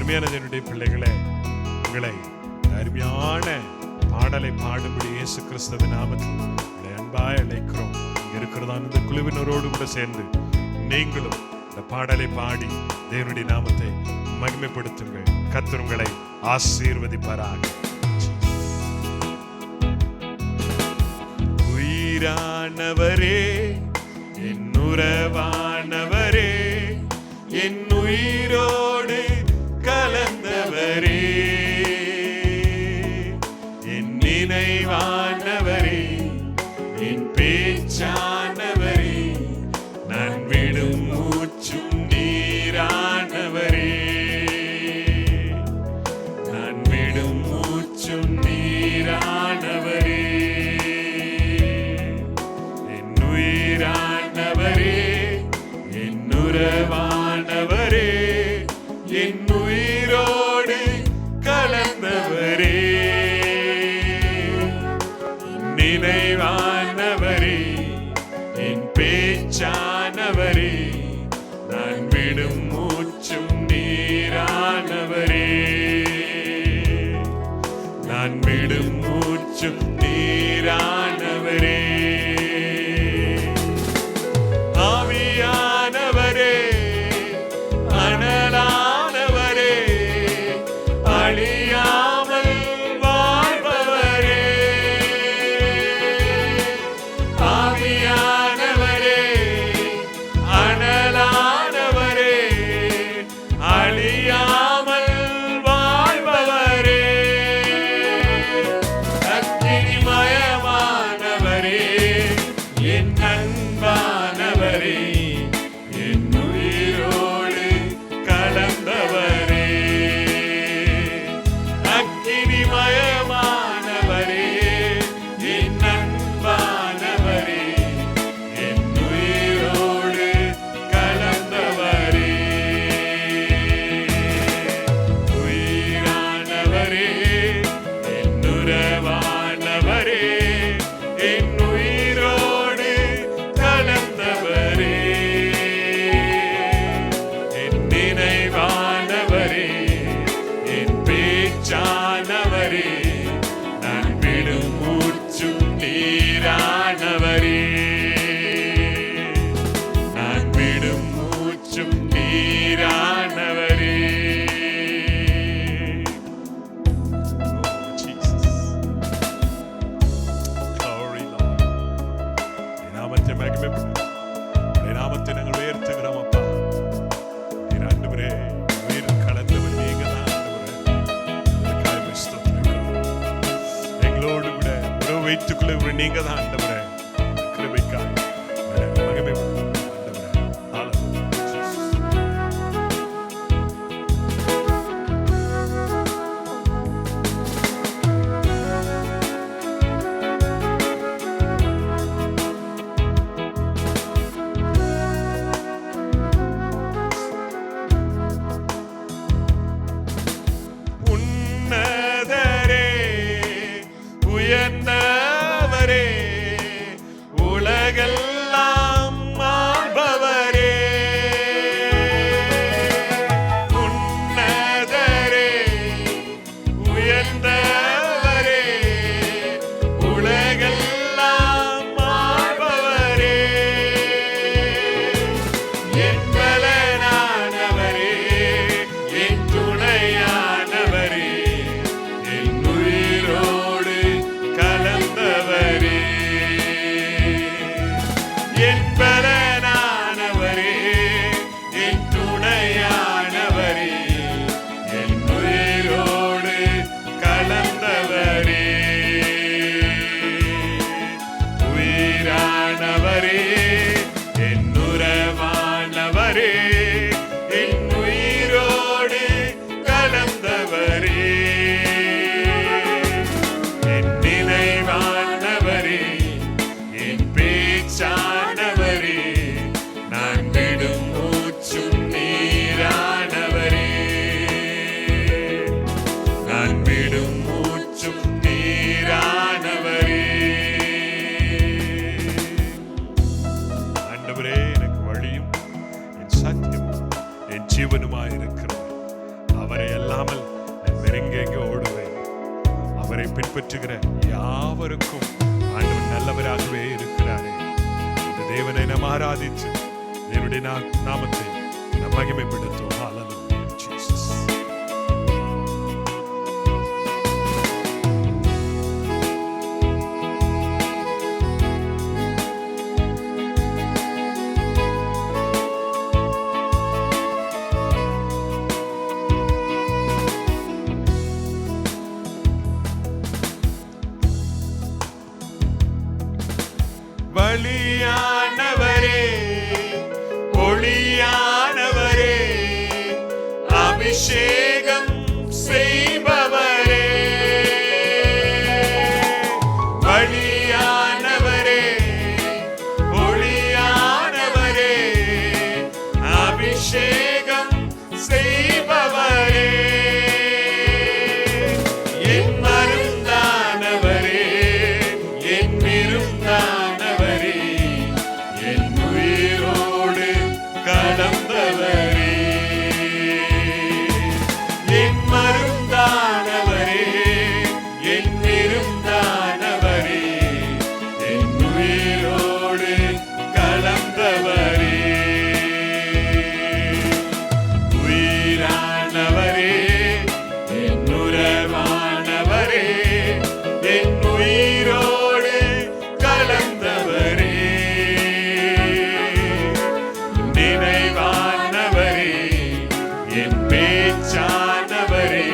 அருமையான என்னுடைய பிள்ளைகளே, உங்களை அருமையான பாடலை பாடும்படி இயேசு கிறிஸ்துவின் நாமத்தில் உங்களை அன்பாய் அழைக்கிறோம். இங்க இருக்கிறதான இந்த குழுவினரோடு கூட சேர்ந்து நீங்களும் இந்த பாடலை பாடி தேவனுடைய நாமத்தை மகிமைப்படுத்துங்கள். கர்த்தர் உங்களை ஆசீர்வதிப்பாராக. உயிரானவரே, என் உறவானவரே, என் உயிரோடு கலந்தவரே, என் நினைவானவரே, என் பேச்சானவரே, நான் விடும் மூச்சும் நீரானவரே, நான் விடும் மூச்சும் நீரானவரே, என் உயிரானவரே, என் உறவானவரே, என் உயிரோடு கலந்தவரே, நினைவானவரே, என் பேச்சானவரே, நான் விடும் மூச்சும் நீரானவரே, நான் விடும் மூச்சும் நீரானவரே, ஆவியானவரே, அனலானவரே, அழியாமல் வாழ்பவரே, ஆவியானவரே, அனலானவரே, அழியாமல் வாழ்பவரே, அக்கினிமயமானவரே, என் அன்பானவரே, என் உயிரோடு கலந்தவரே, அக்கினிமயமானவரே, என் அன்பானவரே, என் உயிரோடு கலந்தவரே, உயிரானவரே, என் உறவானவரே, என் உயிரோடு கலந்தவரே, என் நினைவானவரே, என் பேச்சானவரே, நான் விடும் மூச்சும் நீரானவரே, நான் விடும் மூச்சும் நீரானவரே. Oh, Jesus. Glory, Lord. உம்முடைய நாமத்தை மகிமைப்படுத்து. உம்முடைய நாமத்தை நாங்கள் உயர்த்துகிறோம் அப்பா. நீர் ஆண்டவரே, உயிர் கலந்தவர் நீங்க தான் ஆண்டவரே. உமக்காக உம்மை ஸ்தோத்திரிக்கிறோம். எங்களோடு கூட உறவு வைத்துக் கொள்ளுகிற நீங்க தான் ஆண்டவரே. இந்த கிருபைக்காக உம்மை நாங்கள் மகிமைப்படுத்துகிறோம் ஆண்டவரே. Hallelujah, Jesus. உன்னதரே, உயர்ந்தவரே, உலகெல்லாம் ஆள்பவரே, உன்னதரே, உயர்ந்தவரே, உலகெல்லாம் ஆள்பவரே, என் பலனானவரே, என் துணையானவரே, என் உயிரோடு கலந்தவரே, என் பலனானவரே, என் துணையானவரே, என் உயிரோடு கலந்தவரே, உயிரானவரே, என் உறவானவரே, என் உயிரோடு கலந்தவரே, என் நினைவானவரே, என் பேச்சானவரே, நான் விடும் மூச்சும் நீரானவரே, நான் விடும் மூச்சும் நீரானவரே. ஆண்டவரே, எனக்கு வழியும் என் சத்தியமும் என் ஜீவனுமாயிருக்கிறது. அவரை அவரை அல்லாமல் நெருங்கெங்கே ஓடுவேன். அவரை பின்பற்றுகிற யாவருக்கும் ஆண்டவர் நல்லவராகவே இருக்கிறாரே. இந்த தேவனை நாம் ஆராதிச்சு தேவனுடைய நாமத்தை நாம் மகிமைப்படுத்துவோம். ஹல்லேலூயா ஜீசஸ். வழியானவரே, ஒளியானவரே, அபிஷேகம் செய்பவரே. வழியானவரே, ஒளியானவரே, அபிஷேகம் செய்பவரே. என் மருந்தானவரே, என் விருந்தானவரே, என் உயிரோடு கலந்தவரே. என் மருந்தானவரே, என் விருந்தானவரே, என் உயிரோடு கலந்தவரே. உயிரானவரே, என் உறவானவரே, என் உயிரோடு கலந்தவரே. நினைவானவரே, என் பேச்சானவரே,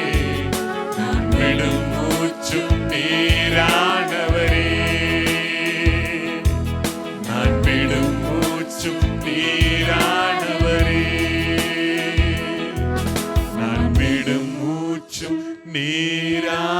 நான் விடும் மூச்சும் நீரானவரே. நான் விடும் மூச்சும் நீரானவரே. நான் விடும் மூச்சும் நீரானவரே.